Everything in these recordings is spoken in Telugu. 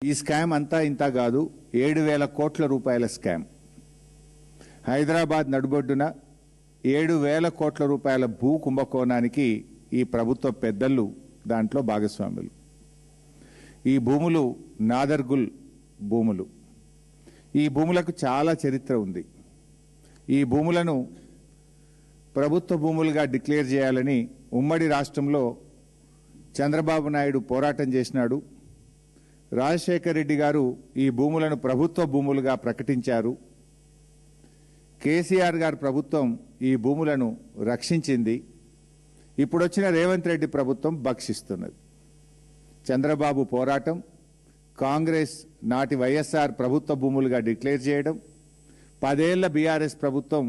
ఈ స్కామ్ అంతా ఇంత కాదు, 7,000 కోట్ల రూపాయల స్కామ్. హైదరాబాద్ నడుబొడ్డున 7,000 కోట్ల రూపాయల భూ కుంభకోణానికి ఈ ప్రభుత్వ పెద్దలు దాంట్లో భాగస్వాములు. ఈ భూములు నాదర్గుల్ భూములు. ఈ భూములకు చాలా చరిత్ర ఉంది. ఈ భూములను ప్రభుత్వ భూములుగా డిక్లేర్ చేయాలని ఉమ్మడి రాష్ట్రంలో చంద్రబాబు నాయుడు పోరాటం చేసినాడు. రాజశేఖర్ రెడ్డి గారు ఈ భూములను ప్రభుత్వ భూములుగా ప్రకటించారు. కేసీఆర్ గారి ప్రభుత్వం ఈ భూములను రక్షించింది. ఇప్పుడు వచ్చిన రేవంత్ రెడ్డి ప్రభుత్వం భక్షిస్తున్నది. చంద్రబాబు పోరాటం, కాంగ్రెస్ నాటి వైఎస్ఆర్ ప్రభుత్వ భూములుగా డిక్లేర్ చేయడం, 10 ఏళ్ల బీఆర్ఎస్ ప్రభుత్వం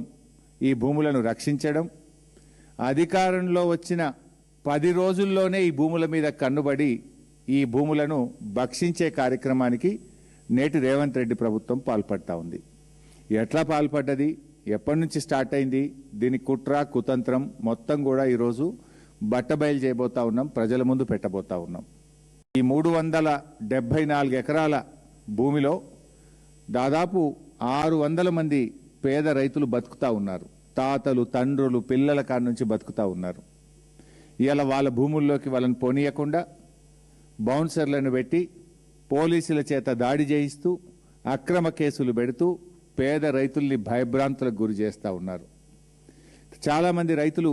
ఈ భూములను రక్షించడం, అధికారంలో వచ్చిన 10 రోజుల్లోనే ఈ భూముల మీద కన్నుబడి ఈ భూములను భక్షించే కార్యక్రమానికి నేటి రేవంత్ రెడ్డి ప్రభుత్వం పాల్పడతా ఉంది. ఎట్లా పాల్పడ్డది, ఎప్పటి నుంచి స్టార్ట్ అయింది, దీని కుట్ర కుతంత్రం మొత్తం కూడా ఈరోజు బట్టబయలు చేయబోతా ఉన్నాం, ప్రజల ముందు పెట్టబోతా ఉన్నాం. ఈ 374 ఎకరాల భూమిలో దాదాపు 600 మంది పేద రైతులు బతుకుతా ఉన్నారు. తాతలు, తండ్రులు, పిల్లల కాడ నుంచి బతుకుతా ఉన్నారు. ఇలా వాళ్ళ భూముల్లోకి వాళ్ళని పోనీయకుండా బౌన్సర్లను పెట్టి పోలీసుల చేత దాడి చేయిస్తూ అక్రమ కేసులు పెడుతూ పేద రైతుల్ని భయభ్రాంతులకు గురి చేస్తూ ఉన్నారు. చాలామంది రైతులు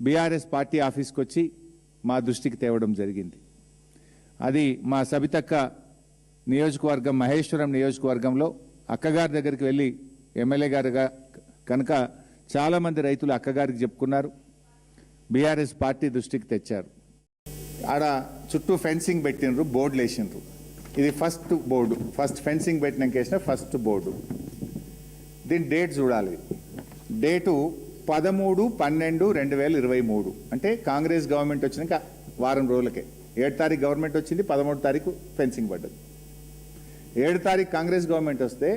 బీఆర్ఎస్ పార్టీ ఆఫీస్కి వచ్చి మా దృష్టికి తేవడం జరిగింది. అది మా సబితక్క నియోజకవర్గం, మహేశ్వరం నియోజకవర్గంలో అక్కగారి దగ్గరికి వెళ్ళి ఎమ్మెల్యే గారుగా కనుక చాలామంది రైతులు అక్కగారికి చెప్పుకున్నారు, బీఆర్ఎస్ పార్టీ దృష్టికి తెచ్చారు. ఆడ చుట్టూ ఫెన్సింగ్ పెట్టినరు, బోర్డులు వేసినారు. ఇది ఫస్ట్ బోర్డు, ఫస్ట్ ఫెన్సింగ్ పెట్టినాక వేసిన ఫస్ట్ బోర్డు. దీని డేట్ చూడాలి. డేటు 13/12/2023. అంటే కాంగ్రెస్ గవర్నమెంట్ వచ్చినాక వారం రోజులకే. 7 తారీఖు గవర్నమెంట్ వచ్చింది, 13 తారీఖు ఫెన్సింగ్ పడ్డది. 7 తారీఖు కాంగ్రెస్ గవర్నమెంట్ వస్తే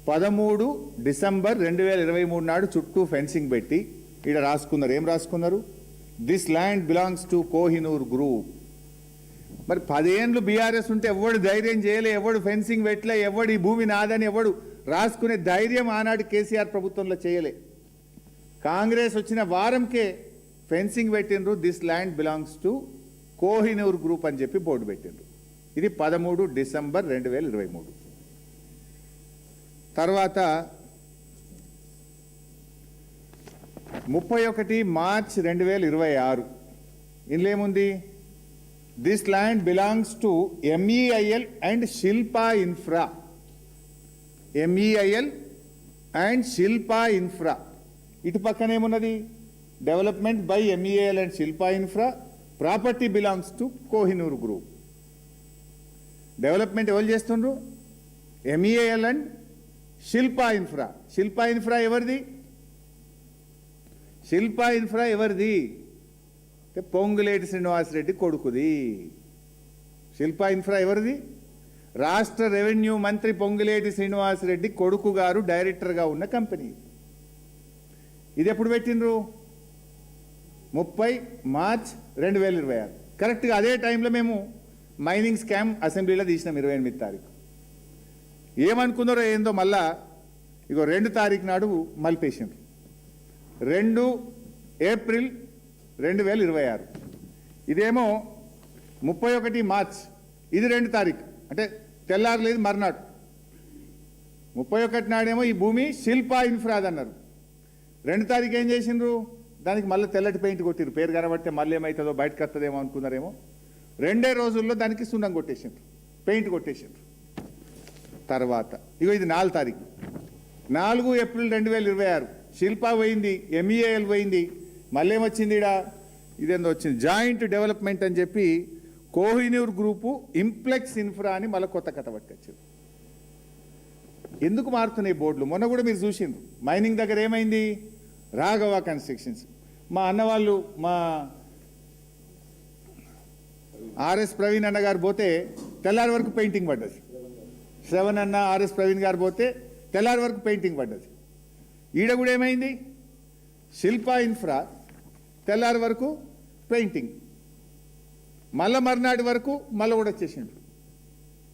13 డిసెంబర్ 2023 నాడు చుట్టూ ఫెన్సింగ్ పెట్టి ఇక్కడ రాసుకున్నారు. ఏం రాసుకున్నారు? This land belongs to Kohinoor group. మరి 10 ఏళ్ళు బీఆర్ఎస్ ఉంటే ఎవడు ధైర్యం చేయలే, ఎవడు ఫెన్సింగ్ పెట్టలే, ఎవడు ఈ భూమి నాదని ఎవడు రాసుకునే ధైర్యం ఆనాడు కేసీఆర్ ప్రభుత్వంలో చేయలే. కాంగ్రెస్ వచ్చిన వారంకే ఫెన్సింగ్ పెట్టినరు. This land belongs to Kohinoor group అని చెప్పి బోర్డు పెట్టినరు. ఇది 13 డిసెంబర్ 2023. తర్వాత 31 మార్చ్ 2026 ఇందులో ఏముంది? This land belongs to MEIL and Shilpa infra. MEIL and Shilpa infra. ఇటు పక్కన ఏమున్నది? Development by MEIL and Shilpa infra. Property belongs to Kohinoor group. Development ఎవరు చేస్తుండ్రు? MEIL and Shilpa infra. Shilpa infra ఎవరిది? శిల్పా ఇన్ఫ్రా ఎవరిది? పొంగులేటి శ్రీనివాసరెడ్డి కొడుకుది. శిల్పా ఇన్ఫ్రా ఎవరిది? రాష్ట్ర రెవెన్యూ మంత్రి పొంగులేటి శ్రీనివాసరెడ్డి కొడుకు గారు డైరెక్టర్గా ఉన్న కంపెనీ. ఇది ఎప్పుడు పెట్టినరు? 30 మార్చ్ 2026. కరెక్ట్గా అదే టైంలో మేము మైనింగ్ స్కామ్ అసెంబ్లీలో తీసినాం 28 తారీఖు. ఏమనుకున్నారో ఏందో మళ్ళా ఇగో 2 తారీఖు నాడు మలిపేసిండ్రు. 2 ఏప్రిల్ 2026. ఇదేమో 31 మార్చ్. ఇది 2 తారీఖు అంటే తెల్లారలేదు మర్నాడు. 31 నాడేమో ఈ భూమి శిల్పా ఇన్ఫ్రాద్ అన్నారు. 2 తారీఖు ఏం చేసిండ్రు? దానికి మళ్ళీ తెల్లటి పెయింట్ కొట్టిరు. పేరు కనబడితే మళ్ళీ ఏమవుతుందో బయటకు వస్తుందేమో అనుకున్నారేమో. 2 రోజుల్లో దానికి సున్నం కొట్టేసిండ్రు, పెయింట్ కొట్టేసిండ్రు. తర్వాత ఇగో ఇది 4 తారీఖు 4 ఏప్రిల్ 2026 శిల్పా పోయింది, MEIL పోయింది. మళ్ళీ ఏమొచ్చింది? ఇదేందో వచ్చింది, జాయింట్ డెవలప్మెంట్ అని చెప్పి కోహినూర్ గ్రూపు ఇంప్లెక్స్ ఇన్ఫ్రా అని మళ్ళీ కొత్త కథ పట్టుకొచ్చారు. ఎందుకు మారుతున్నాయి బోర్డులు? మొన్న కూడా మీరు చూసిండ్రు మైనింగ్ దగ్గర ఏమైంది? రాఘవ కన్స్ట్రక్షన్స్. మా అన్నవాళ్ళు, మా RS ప్రవీణ్ అన్న గారు పోతే తెల్లారి వరకు పెయింటింగ్ పడ్డది. శ్రవణ్ అన్న, RS ప్రవీణ్ గారు పోతే తెల్లారి వరకు పెయింటింగ్ పడ్డది. ఈడ కూడా ఏమైంది? శిల్పా ఇన్ఫ్రా తెల్లారి వరకు పెయింటింగ్, మళ్ళా మర్నాటి వరకు మళ్ళీ కూడా వచ్చేసిండు.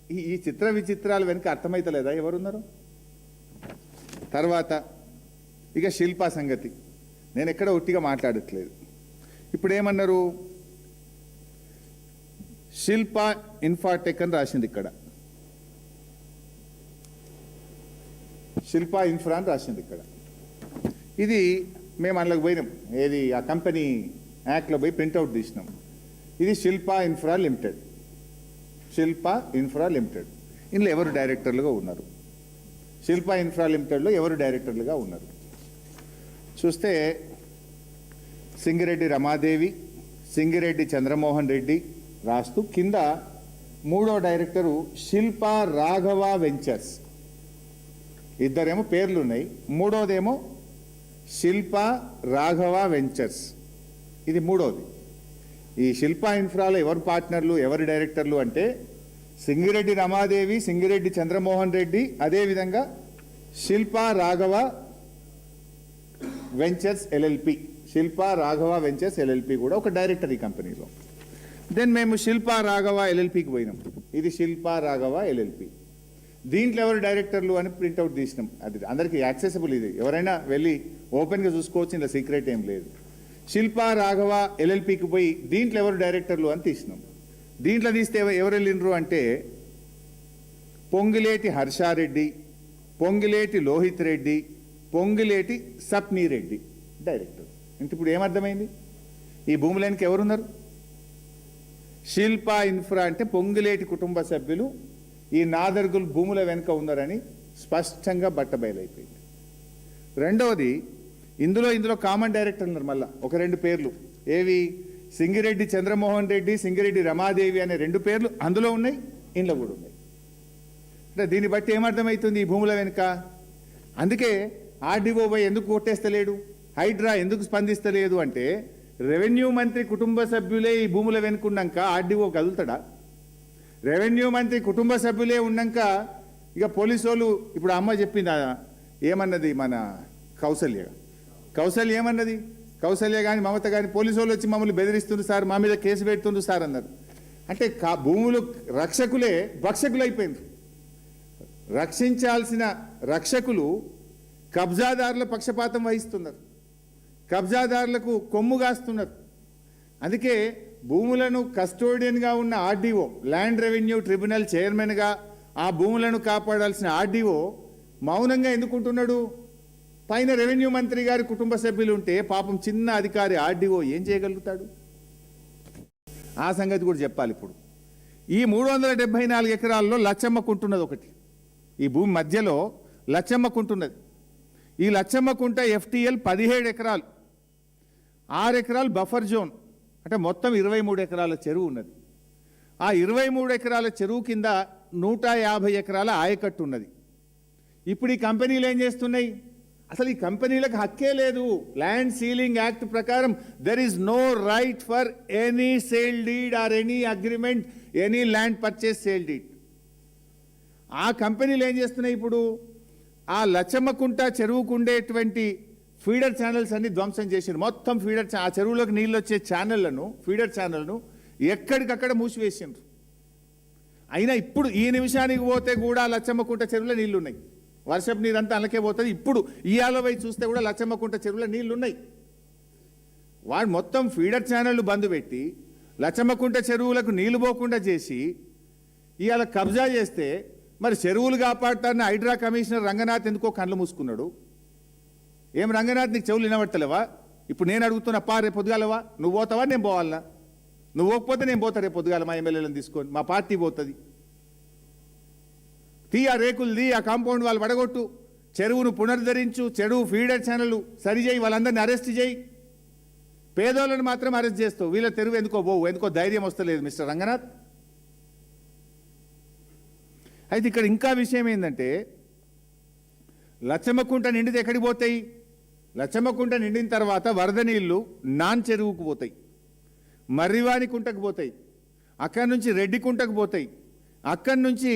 ఈ చిత్ర విచిత్రాలు వెనుక అర్థమైతలేదా ఎవరున్నారు? తర్వాత ఇక శిల్పా సంగతి నేను ఎక్కడ ఒట్టిగా మాట్లాడట్లేదు. ఇప్పుడు ఏమన్నారు, శిల్పా ఇన్ఫాటెక్ అని రాసింది ఇక్కడ, శిల్పా ఇన్ఫ్రా అని రాసింది ఇక్కడ. ఇది మేము అందులోకి పోయినాం, ఏది ఆ కంపెనీ యాక్ట్లో పోయి ప్రింట్అవుట్ తీసినాం. ఇది Shilpa infra limited, Shilpa infra limited. ఇందులో ఎవరు డైరెక్టర్లుగా ఉన్నారు? శిల్పా ఇన్ఫ్రా లిమిటెడ్లో ఎవరు డైరెక్టర్లుగా ఉన్నారు చూస్తే సింగిరెడ్డి రమాదేవి, సింగిరెడ్డి చంద్రమోహన్ రెడ్డి రాస్తూ కింద మూడో డైరెక్టరు శిల్పా రాఘవ వెంచర్స్. ఇద్దరేమో పేర్లు ఉన్నాయి, మూడోదేమో శిల్పా రాఘవ వెంచర్స్. ఇది మూడోది. ఈ శిల్పా ఇన్ఫ్రాలో ఎవరు పార్ట్నర్లు, ఎవరు డైరెక్టర్లు అంటే సింగిరెడ్డి రమాదేవి, సింగిరెడ్డి చంద్రమోహన్ రెడ్డి, అదేవిధంగా Shilpa Raghava ventures LLP, Shilpa Raghava ventures LLP కూడా ఒక డైరెక్టర్ ఈ కంపెనీలో. దెన్ మేము శిల్పా రాఘవ ఎల్ఎల్పికి పోయినాం. ఇది శిల్పా రాఘవ ఎల్ఎల్పి. దీంట్లో ఎవరు డైరెక్టర్లు అని ప్రింట్అవుట్ తీసినాం. అది అందరికీ యాక్సెసిబుల్, ఇది ఎవరైనా వెళ్ళి ఓపెన్గా చూసుకోవచ్చు, ఇందులో సీక్రెట్ ఏం లేదు. శిల్పా రాఘవ ఎల్ఎల్పికి పోయి దీంట్లో ఎవరు డైరెక్టర్లు అని తీసినాం. దీంట్లో తీస్తే ఎవరు వెళ్ళినరు అంటే పొంగిలేటి హర్షారెడ్డి, పొంగిలేటి లోహిత్ రెడ్డి, పొంగిలేటి సప్నీ రెడ్డి డైరెక్టర్. ఇంక ఇప్పుడు ఏమర్థమైంది, ఈ భూములకి ఎవరున్నారు? శిల్పా ఇన్ఫ్రా అంటే పొంగిలేటి కుటుంబ సభ్యులు ఈ నాదర్గుల్ భూముల వెనుక ఉన్నారని స్పష్టంగా బట్టబయలైపోయింది. రెండవది, ఇందులో కామన్ డైరెక్టర్ ఉన్నారు. మళ్ళా ఒక రెండు పేర్లు, ఏవి, సింగిరెడ్డి చంద్రమోహన్ రెడ్డి, సింగిరెడ్డి రమాదేవి అనే రెండు పేర్లు అందులో ఉన్నాయి, ఇంట్లో కూడా ఉన్నాయి. అంటే దీన్ని బట్టి ఏమర్థమవుతుంది ఈ భూముల వెనుక? అందుకే ఆర్డీఓ ఎందుకు కొట్టేస్తలేడు, హైడ్రా ఎందుకు స్పందిస్తలేదు అంటే రెవెన్యూ మంత్రి కుటుంబ సభ్యులే ఈ భూముల వెనుకున్నాక ఆర్డీఓ కదులుతాడా? రెవెన్యూ మంత్రి కుటుంబ సభ్యులే ఉన్నాక ఇక పోలీసు వాళ్ళు, ఇప్పుడు అమ్మ చెప్పింది ఏమన్నది, మన కౌసల్య ఏమన్నది, కౌసల్య కానీ మమత కానీ పోలీసు వాళ్ళు వచ్చి మమ్మల్ని బెదిరిస్తుంది సార్, మా మీద కేసు పెడుతుంది సార్ అన్నారు. అంటే భూములు రక్షకులే భక్షకులు అయిపోయింది. రక్షించాల్సిన రక్షకులు కబ్జాదారుల పక్షపాతం వహిస్తున్నారు, కబ్జాదారులకు కొమ్ము కాస్తున్నారు. అందుకే భూములను కస్టోడియన్గా ఉన్న ఆర్డీఓ, ల్యాండ్ రెవెన్యూ ట్రిబ్యునల్ చైర్మన్గా ఆ భూములను కాపాడాల్సిన ఆర్డీఓ మౌనంగా ఎందుకుంటున్నాడు? పైన రెవెన్యూ మంత్రి గారి కుటుంబ సభ్యులు ఉంటే పాపం చిన్న అధికారి ఆర్డీఓ ఏం చేయగలుగుతాడు? ఆ సంగతి కూడా చెప్పాలి. ఇప్పుడు ఈ 374 ఎకరాల్లో లచ్చమ్మకుంటున్నది ఒకటి, ఈ భూమి మధ్యలో లచ్చమ్మకుంటున్నది. ఈ లచ్చమ్మకుంట FTL 17 ఎకరాలు, 6 ఎకరాలు బఫర్ జోన్, అంటే మొత్తం 23 ఎకరాల చెరువు ఉన్నది. ఆ 23 ఎకరాల చెరువు కింద 150 ఎకరాల ఆయకట్టు ఉన్నది. ఇప్పుడు ఈ కంపెనీలు ఏం చేస్తున్నాయి? అసలు ఈ కంపెనీలకు హక్కే లేదు. ల్యాండ్ సీలింగ్ యాక్ట్ ప్రకారం there is no right for any sale deed or any agreement, any land purchase sale deed. ఆ కంపెనీలు ఏం చేస్తున్నాయి? ఇప్పుడు ఆ లచ్చమ్మకుంట చెరువుకు ఉండేటువంటి ఫీడర్ ఛానల్స్ అన్ని ధ్వంసం చేసారు. మొత్తం ఫీడర్, ఆ చెరువులోకి నీళ్ళు వచ్చే ఛానళ్లను, ఫీడర్ ఛానల్ను ఎక్కడికక్కడ మూసివేసిండ్రు. అయినా ఇప్పుడు ఈ నిమిషానికి పోతే కూడా లచ్చమ్మకుంట చెరువులో నీళ్లు ఉన్నాయి. వర్షపు నీరంతా అలాగే పోతుంది. ఇప్పుడు ఇయాల పోయి చూస్తే కూడా లచ్చమ్మకుంట చెరువులో నీళ్లు ఉన్నాయి. వాడు మొత్తం ఫీడర్ ఛానళ్లు బంద్ పెట్టి లచ్చమ్మకుంట చెరువులకు నీళ్లు పోకుండా చేసి ఇవాళ కబ్జా చేస్తే మరి చెరువులు కాపాడతారని హైడ్రా కమిషనర్ రంగనాథ్ ఎందుకో కళ్ళు మూసుకున్నాడు. ఏం రంగనాథ్, నీకు చెవులు వినబడతలేవా? ఇప్పుడు నేను అడుగుతున్నా, రేపు పొద్దుగాలవా? నువ్వు పోతావా, నేను పోవాలనా? నువ్వు పోకపోతే నేను పోతా రేపు పొద్దుగాల, మా ఎమ్మెల్యేలను తీసుకొని, మా పార్టీ పోతుంది. ఆ రేకులు ఆ కాంపౌండ్ వాళ్ళు పడగొట్టు, చెరువును పునరుద్ధరించు, చెరువు ఫీడర్ ఛానల్ సరిచేయి, వాళ్ళందరినీ అరెస్ట్ చేయి. పేదోళ్ళని మాత్రం అరెస్ట్ చేస్తావు, వీళ్ళ తెరువు ఎందుకో పోవు, ఎందుకో ధైర్యం వస్తలేదు మిస్టర్ రంగనాథ్. అయితే ఇక్కడ ఇంకా విషయం ఏంటంటే, లచ్చమ్మకుంట నిండితే ఎక్కడికి పోతాయి? లచ్చమ్మకుంట నిండిన తర్వాత వరద నీళ్లు నాన్ చెరువుకు పోతాయి, మర్రివాణి కుంటకు పోతాయి, అక్కడి నుంచి రెడ్డి కుంటకు పోతాయి, అక్కడి నుంచి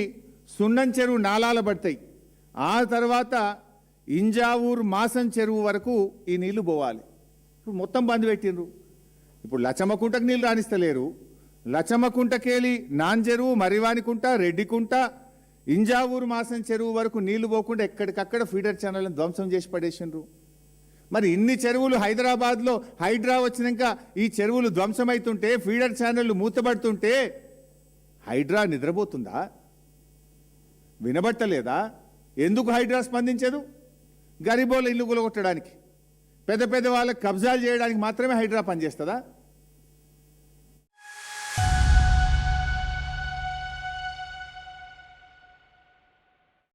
సున్నం చెరువు నాలాల పడతాయి, ఆ తర్వాత ఇంజావూరు మాసం చెరువు వరకు ఈ నీళ్లు పోవాలి. ఇప్పుడు మొత్తం బంద్ పెట్టిండ్రు. ఇప్పుడు లచ్చమ్మకుంటకు నీళ్ళు రాణిస్తలేరు, లచమ్మకుంటకేలి నాన్ చెరువు మరివానికుంట రెడ్డికుంట ఇంజావూరు మాసం చెరువు వరకు నీళ్లు పోకుండా ఎక్కడికక్కడ ఫీడర్ ఛానళ్ళను ధ్వంసం చేసి పడేసిండ్రు. మరి ఇన్ని చెరువులు హైదరాబాద్లో హైడ్రా వచ్చినాక ఈ చెరువులు ధ్వంసమవుతుంటే ఫీడర్ ఛానళ్లు మూతబడుతుంటే హైడ్రా నిద్రపోతుందా? వినబట్టలేదా? ఎందుకు హైడ్రా స్పందించదు? గరీబోళ్ళ ఇల్లు కూలగొట్టడానికి, పెద్ద పెద్ద వాళ్ళకి కబ్జాలు చేయడానికి మాత్రమే హైడ్రా పనిచేస్తుందా?